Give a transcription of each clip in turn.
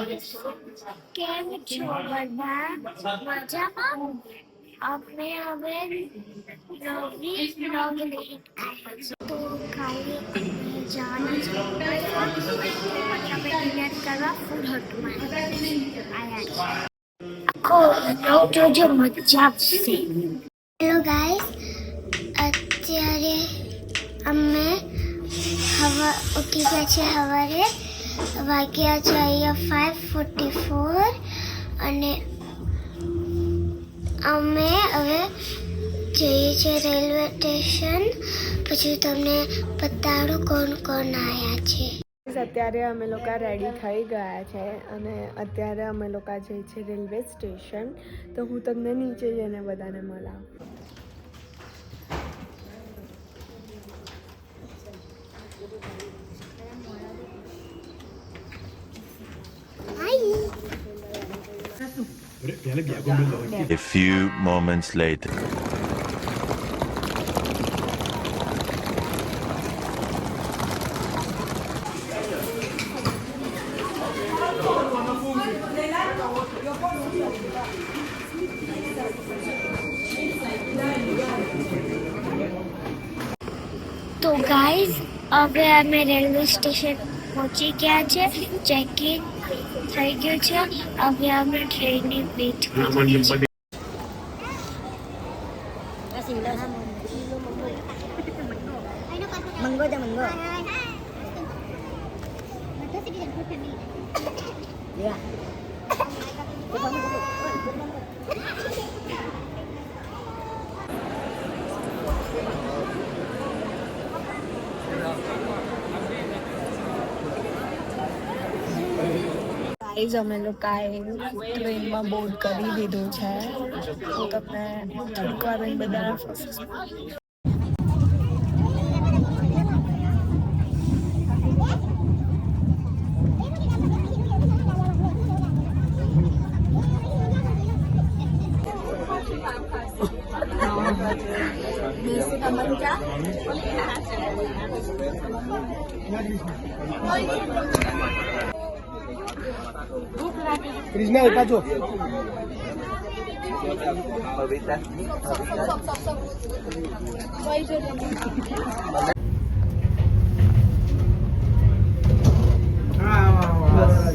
કેમ છો બધા મજામાં? અમે હવે નવી બ્લોગ લઈને આવ્યા છે. તો કાલે અમે જવાના છે તો પછી અમે ડિનર કરવા ફૂડ હોટલમાં આવ્યા છે. આખો બ્લોગ જોજો, મજા આવશે. હેલો ગાઈસ, અત્યારે અમે ઉઠી ગયા છે. સવારે વાગ્યા છે અહીંયા 5:44 અને અમે હવે જઈએ છીએ રેલવે સ્ટેશન. પછી તમને બતાડું કોણ કોણ આવ્યા છે. અત્યારે અમે લોકો રેડી થઈ ગયા છે અને અત્યારે અમે લોકો જઈએ છીએ રેલવે સ્ટેશન. તો હું તમને નીચે જઈને બધાને મળાવું. A few moments later. તો ગાઈઝ, હવે અમે રેલવે સ્ટેશન પહોંચી ગયા છે. ચેકિંગ થઈ ગયું છે. હવે અમે ટ્રેનની વેટ કરીએ છીએ. ગાઈઝ, અમે લોકોએ ટ્રેનમાં બોર્ડ કરી દીધું છે. હું તમને થોડીક વાર બધા कृष्णा एक जो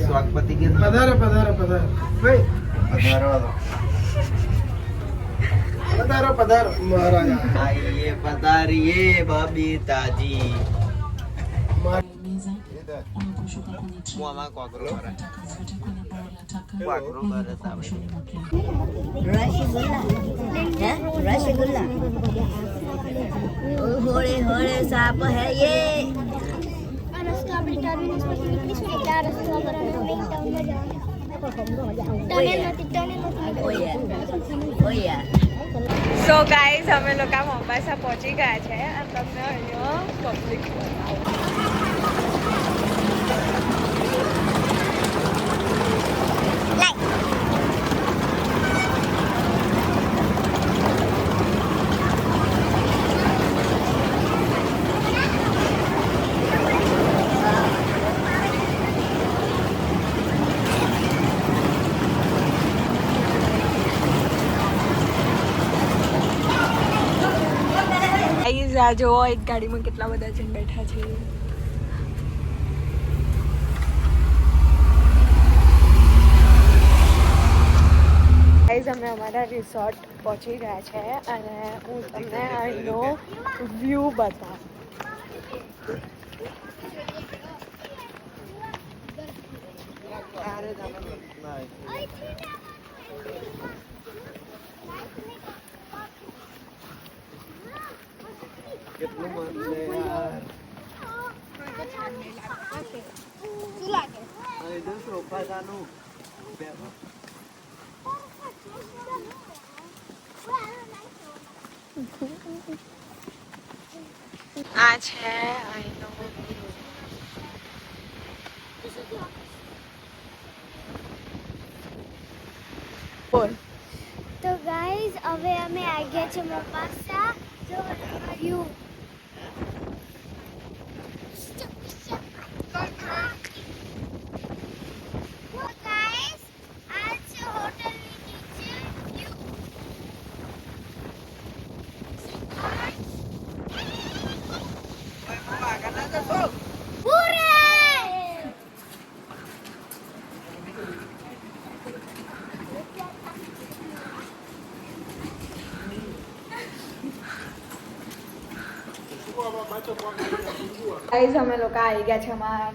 स्वागपति के पधारो पधारो पधारो भाई पधारो पधारो महाराजा. आइए पधारिए बबीता जी. मुआमा क्वाकरो बरस रसगुल्ला होड़े होड़े साप है ये. સો ગાઈઝ, અમે લોકો મોમ્બાસા પહોંચી ગયા છે અને તમને અહીંયા પબ્લિક આ જો એક ગાડીમાં કેટલા બધા જણ બેઠા છે. ગાઈઝ, અમે અમારા રિસોર્ટ પહોંચી ગયા છે અને હું તમને અહીંનો વ્યૂ બતાવું. કેટલું મસ્ત છે યાર. શું લાગે? અહીં તો સોફા જાનું આ છે અહીંનો બોલ. તો ગાઈઝ, હવે અમે આવી ગયા છે મોમ્બાસા. જો વ્યૂ ગાઈઝ અમે લોકો આવી ગયા છે અમારા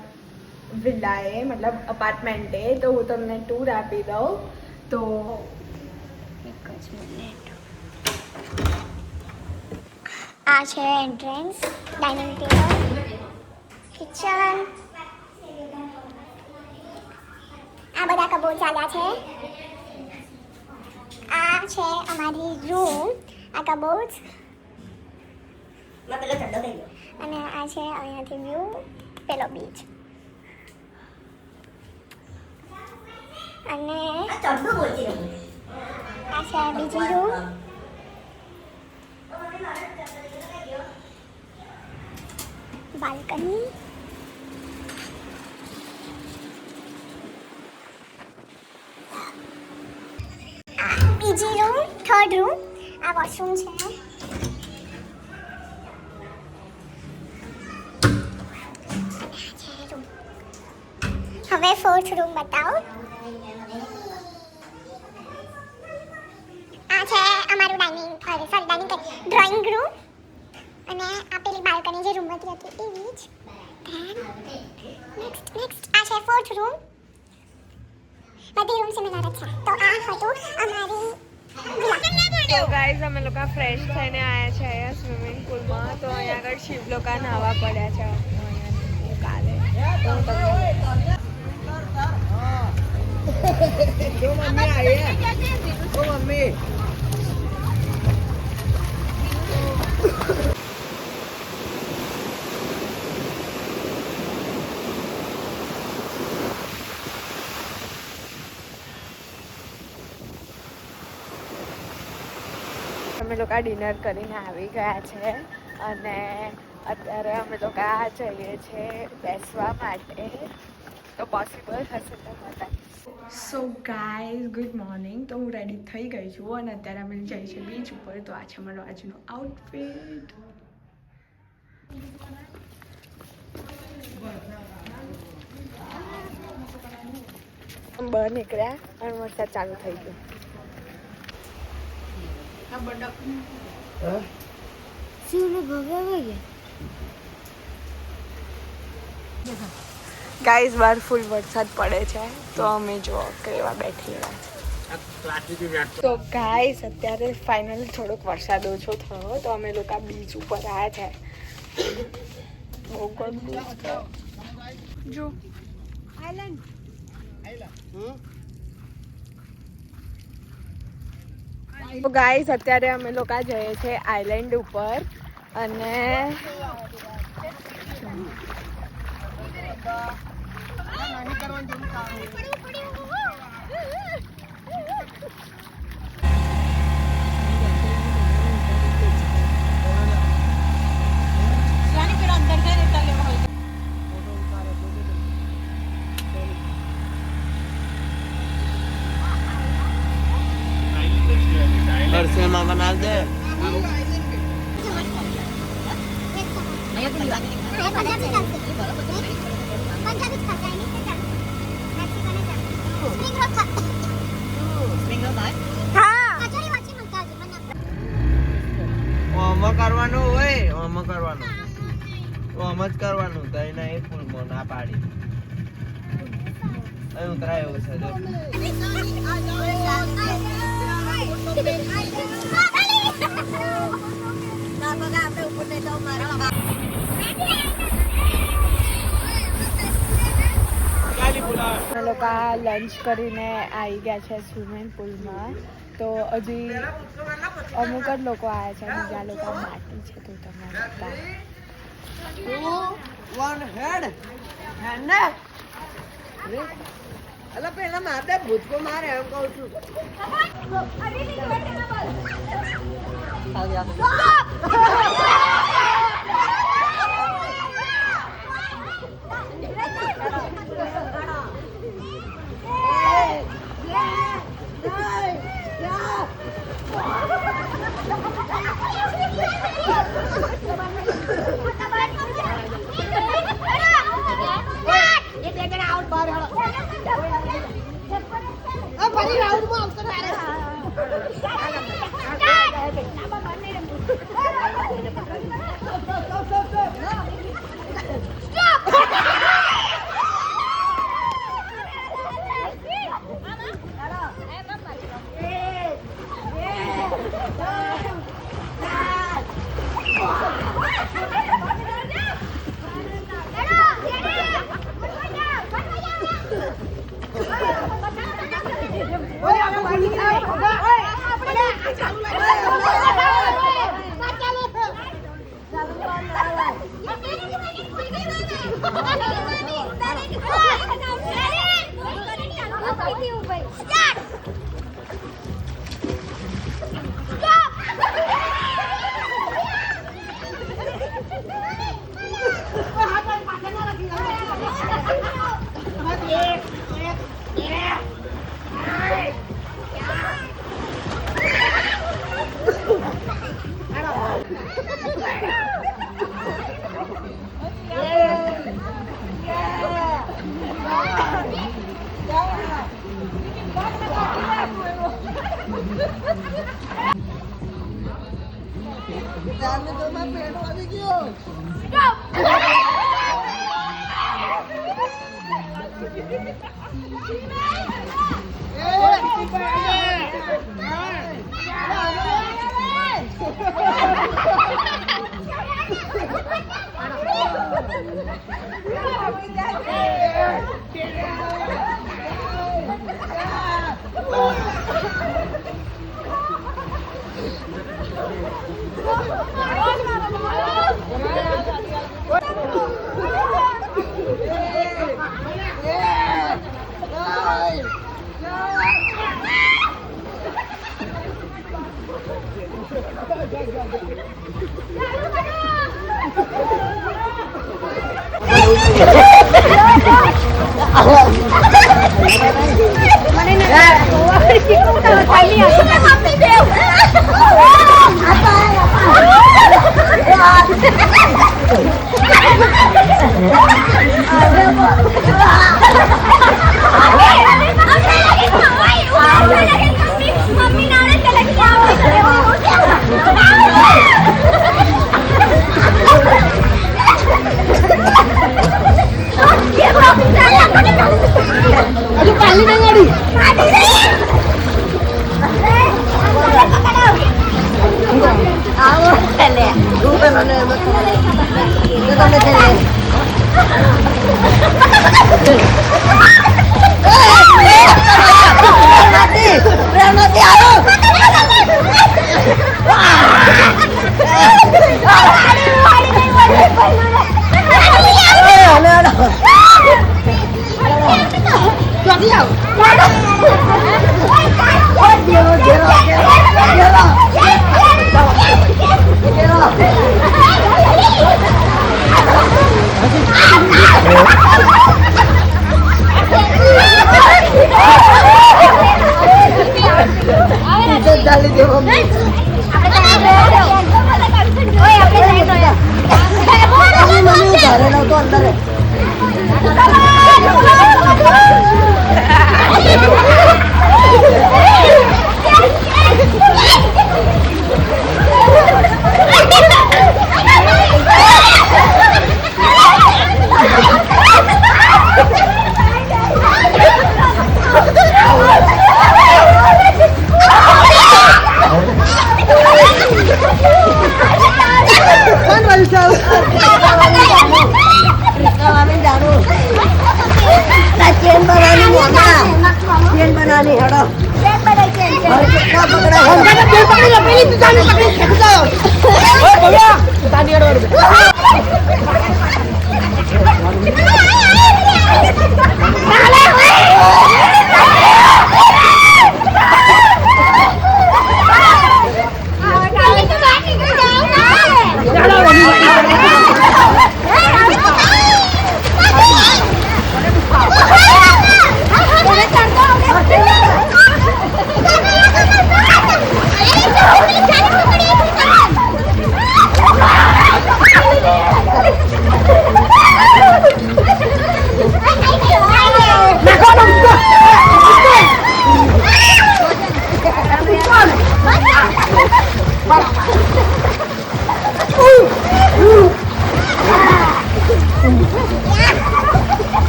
વિલાએ મતલબ અપાર્ટમેન્ટે, તો હું તમને ટૂર આપી દઉં. તો એક જ મિનિટ. આ છે એન્ટ્રન્સ, ડાઇનિંગ ટેબલ, કિચન. આ બધા કબોર્ડ ચાલ્યા છે. આ છે અમારી રૂમ, આ કબોર્ડ. અને આ છે અહીંયાથી વ્યૂ પેલો બીચ. અને આ છે બીજી રૂમ. બાલ્કની. બીજી રૂમ, થર્ડ રૂમ. આ વોશરૂમ છે. હવે ફોર્થ રૂમ બતાવો. આ છે અમારું ડાઇનિંગ ડ્રોઈંગ રૂમ. અને આ પેલી બાલ્કની જે રૂમ હતી એવી જ. નેક્સ્ટ આ છે ફોર્થ રૂમ. બધી રૂમ સિમિલર જ છે. તો આ હતું અમારી તો ગાઈઝ અમે લોકો ફ્રેશ થઈને આવ્યા છે અહીંયા સ્વિમિંગ પુલમાં. તો અહીંયા આગળ શિવ લોકો નાહવા પડ્યા છે અહીંયા કાલે. તો હું તમને અમે લોકો ડિનર કરીને આવી ગયા છે અને અત્યારે અમે લોકો જઈએ છીએ બેસવા માટે. તો પોસિબલ હશે તો બતાવીશ. So guys good morning. તો હું રેડી થઈ ગઈ છું અને અત્યારે અમે જઈએ છીએ બીચ ઉપર. તો આ છે મારો આજનો આઉટફિટ. બહાર નીકળ્યા અને વરસાદ ચાલુ થઈ ગયો. ગાઈઝ બહાર ફૂલ વરસાદ પડે છે. તો અમે જો કેવા બેઠી રહ્યા. તો ગાઈઝ અત્યારે ફાઇનલી થોડોક વરસાદ ઓછો થયો તો અમે લોકો બીચ ઉપર આવ્યા છે. બહુ ગંદુ જો તો ગાઈઝ અત્યારે અમે લોકો જઈએ છીએ આઈલેન્ડ ઉપર. અને માં બના દે. ઓમાં કરવાનું હોય, ઓમાં કરવાનું, ઓમ જ કરવાનું. તો એના એ ફૂલમાં ના પાડી ઉતરાય એવું છે. અમે લોકો લંચ કરીને આવી ગયા છે સ્વિમિંગ પુલમાં. તો હજી અમુક જ લોકો આવ્યા છે, બીજા લોકો બાકી છે. તો તમે પેલા મારે ભૂતકો મારે એમ કઉ છું.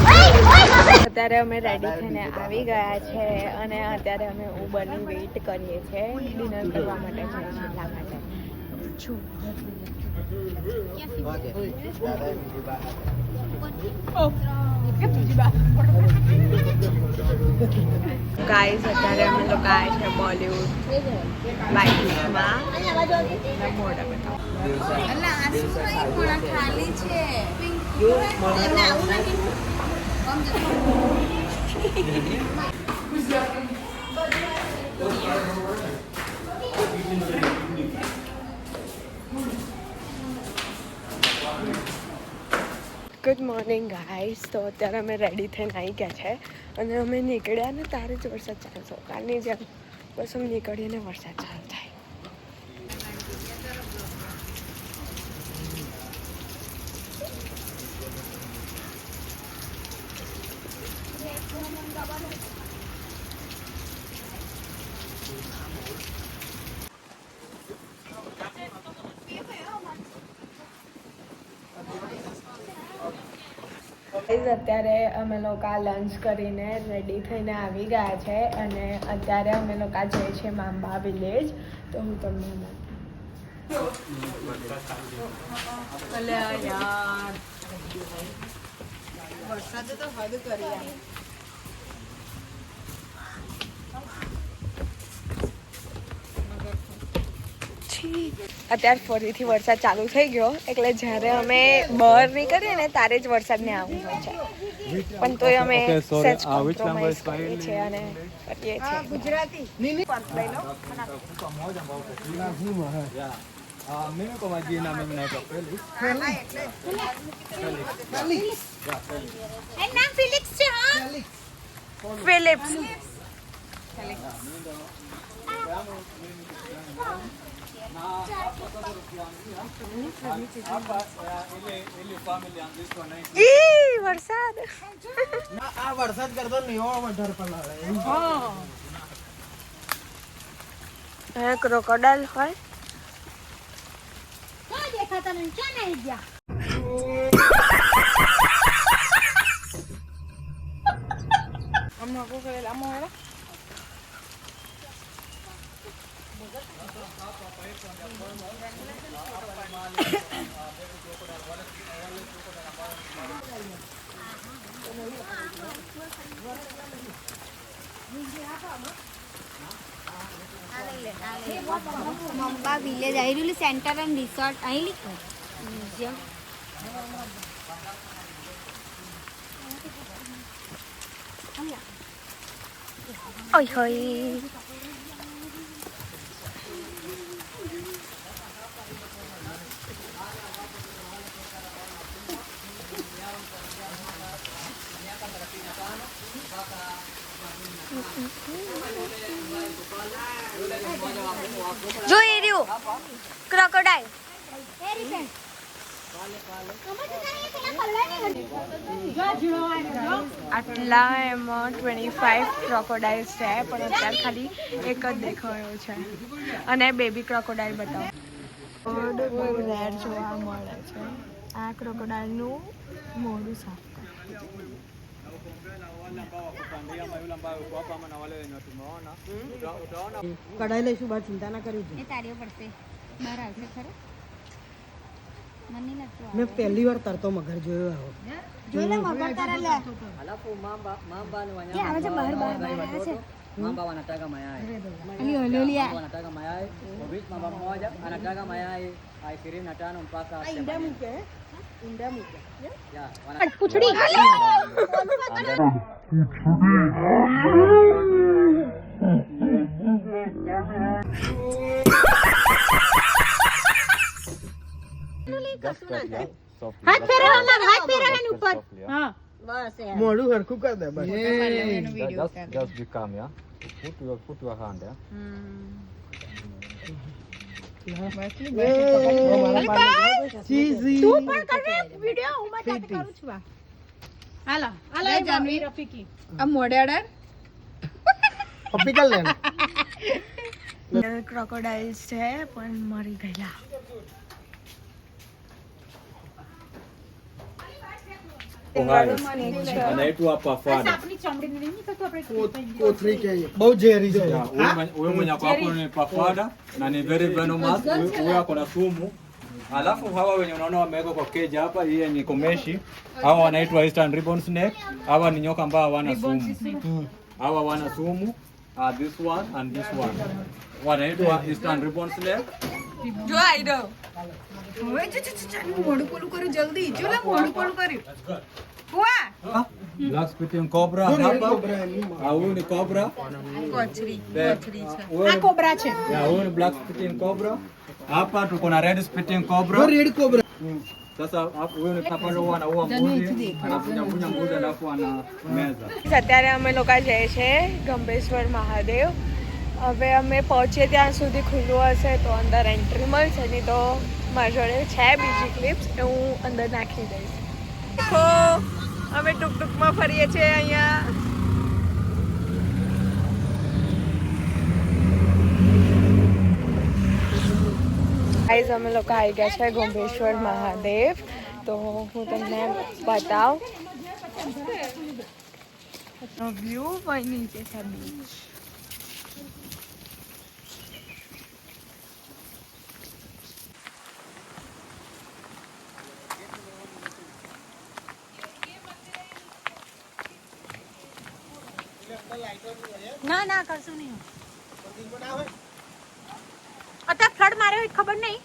અત્યારે અમે રેડી થઈને આવી ગયા છે અને અત્યારે અમે ઉબરની વેઇટ કરીએ છીએ ડિનર કરવા માટે જાય છે એટલા માટે ગાઈસ અત્યારે અમે લોકો આવ્યા છે બોલિવૂડ બાઇકમાં મોઢા ખાલી છે ગુડ મોર્નિંગ ગાઈસ. તો અત્યારે અમે રેડી થઈને આવી ગયા છે અને અમે નીકળ્યા ને તારે જ વરસાદ ચાલુ થયો કાલની જેમ બસ અમે નીકળીએ ને વરસાદ ચાલુ થાય. અત્યારે અમે લોકો લંચ કરીને રેડી થઈને આવી ગયા છે અને અત્યારે અમે લોકો જઈએ છીએ માંબા વિલેજ. તો હું તમને વરસાદ તો હદ કરી અત્યારે ફરીથી વરસાદ ચાલુ થઈ ગયો એટલે જ્યારે અમે બહાર નીકળીએ ને ત્યારે જ વરસાદને આવવું હોય છે પણ તોય અમે સહેજ કોમ્પ્રોમાઇઝ કરીએ છીએ અને કરીએ છીએ. ગુજરાતી ફિલિપ્સ વરસાદ આ વરસાદ કરતો નિવાળમાં ઢર પલાળે. ક્રોકોડાઇલ હોય દેખાતા નહીં ક્યાં નહીં ગયા મંબા વિલેજ આવી રહ્યું સેન્ટર એન્ડ રિસોર્ટ અહીં લીધું મ્યુઝિયમ ઓય હોય જોઈ રહ્યું ક્રોકોડાઇલ આટલા એમાં 25 ક્રોકોડાઇલ્સ છે પણ અત્યારે ખાલી એક જ દેખાયો છે અને બેબી ક્રોકોડાઇલ બતાવો રેર જોવા મળે છે. આ ક્રોકોડાઇલનું મોઢું સાફ કઢાઈ લઈશું બહાર ચિંતા ના કરી એ તાળીઓ પડશે બહાર આવશે ખરો મને નહીં લાગતું મેં પહેલી વાર તરતો મગર જોયો આવો જોઈ લે મગર તારા લે એ આવે છે બહાર બહાર બહાર આવે છે Mamba wanataka mayai. ali ololia Wanataka mayai. Obit mamba mmoja anataka mayai 25 mpaka 80. ઈંડા મૂકે ઈંડા મૂકે Ya, પૂછડી હાથ ફેરવો હાથ ફેરવો એની ઉપર હા બસ યાર મોઢું હરખું કર દે બસ. Just become, yeah. Put your hand, yeah. તું પણ કરે વિડિયો હું માં જાતે કરું છું હાલો હાલો જાનવી રફીકી આ મોઢે અડાડ પપ્પી કર લે. ક્રોકોડાઇલ્સ છે પણ મરી ગયેલા. Anaitwa pafada. કોથળી કે બહુ ઝેરી છે. Huyo mwenye ako hapo ni pafada na ni very venomous. Huyo ako na sumu. Alafu hawa wenye unaona wamewekwa kwa cage hapa, hii ni komeshi. Hawa wanaitwa Eastern ribbon snake. Hawa ni nyoka ambao hawana sumu. Hawa wana sumu. This one and this one. Wanaitwa Eastern ribbon snake. જો આઈ દો હવે મોઢું પોલું કર્યું જલ્દી જો લે મોઢું પોલું કર્યું હુઆ Black spitting cobra hapa. Huyu ni cobra. કોચરી Then, આ કોબરા છે yeah, huyu ni black spitting cobra. Hapa tuko na red spitting cobra. Red cobra. Sasa hapo huyo ni hapa ndio anaua mbuzi, anakunya mbuzi alafu ana meza. અત્યારે અમે લોકો જઈએ છીએ ગંભેશ્વર મહાદેવ. હવે અમે પહોંચીએ ત્યાં સુધી ખુલ્લું હશે તો અંદર એન્ટ્રી મળશે, નહીં તો મારી જોડે છે બીજી ક્લિપ્સ એ હું અંદર નાખી દઈશ. દેખો અમે ટુકટુકમાં ફરીએ છીએ અહીંયા. ગાઈઝ અમે લોકો આવી ગયા છે ગંભેશ્વર મહાદેવ. તો હું તમને બતાવું વ્યૂ પણ નીચે છે બીચ. ના ના કરશું નહીં અત્યારે ફ્લડ માર્યો ખબર નહીં.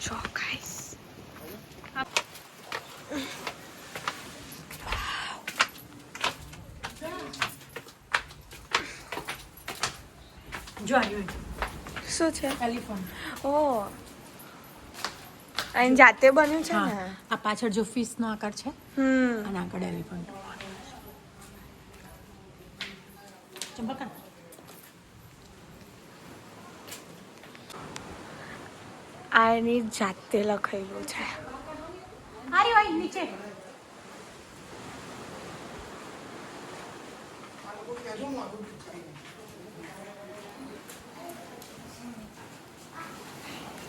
જો ગાઈસ જો આવ્યું શું છે? એલિફન્ટ. ઓ અહીં જાતે બન્યું છે ને? આ પાછળ જો ફિશ નો આકાર છે અને આગળ એલિફન્ટ. ચંપલ કાઢ. આ એની જાતે લખાયેલું છે. આરી હોય નીચે.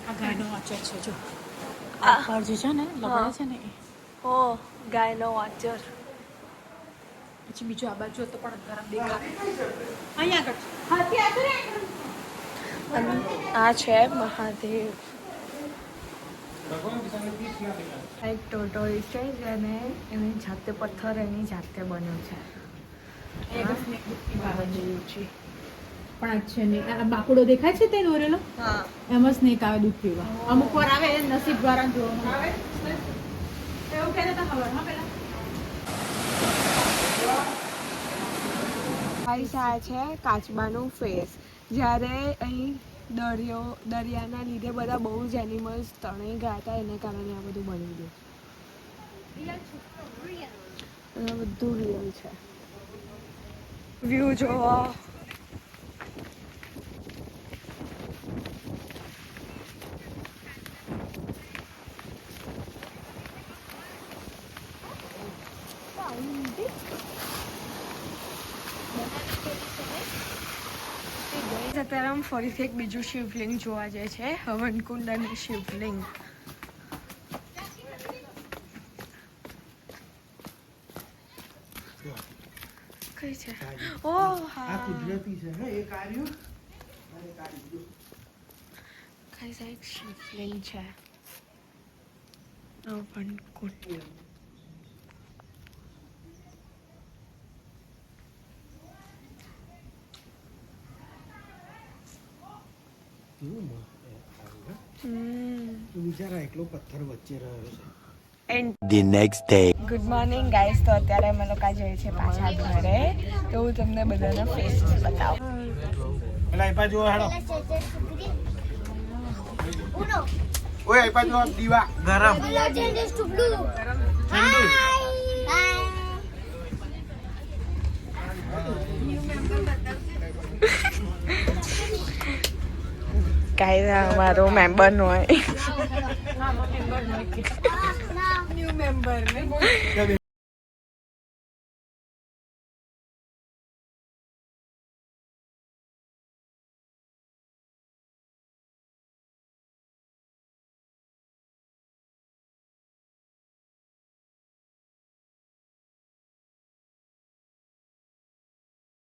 આ ગાયનો વાચર છે જો. આ પર જે છે ને લગાડે છે ને એ. ઓ ગાયનો વાચર. પછી બીજું આ બાજુ તો પણ ગરમ દેખાય. અહીંયા આગળ હાથી આગળ. અને આ છે મહાદેવ. આ એક ટોટોઈસ છે જેને એની જાતે પથ્થર એની જાતે બન્યો છે. મહાદેવ છે. પણ આ છે ને આ બાકડો દેખાય છે તે દોરેલો. હા એમાં સ્નેક આવે દૂધ પીવા. અમુક વાર આવે નસીબ દ્વારા જોવામાં આવે. એવું કહેતા હતા ખબર હા પેલા. ગાઈસ આ છે કાચબાનું ફેસ. જ્યારે અહીં દરિયાના લીધે બધા બહુ જ એનિમલ્સ તણાઈ ગયા હતા એને કારણે આ બધું બની ગયું. અને બધું રિયલ છે. વ્યૂ જોવો. અત્યારે આમ ફરીથી એક બીજું શિવલિંગ જોવા જાય છે. હવનકુંડ અને શિવલિંગ. કઈ છે? ઓ હા કુદરતી છે હે એક આર્યું કઈ છે? એક શિવલિંગ છે. હવનકુંડ. બિચારા એકલો પથ્થર વચ્ચે રહ્યો છે. The next day. Good morning guys. તો અત્યારે અમે લોકો જઈએ છીએ પાછા ઘરે. તો હું તમને બધાના ફેસ બતાવું. પેલા આઈપા જો હેડો ઓય આઈપા જો દીવા ગરમ ગાઈસ અમારો મેમ્બર નો હોય. ન્યુ મેમ્બર ને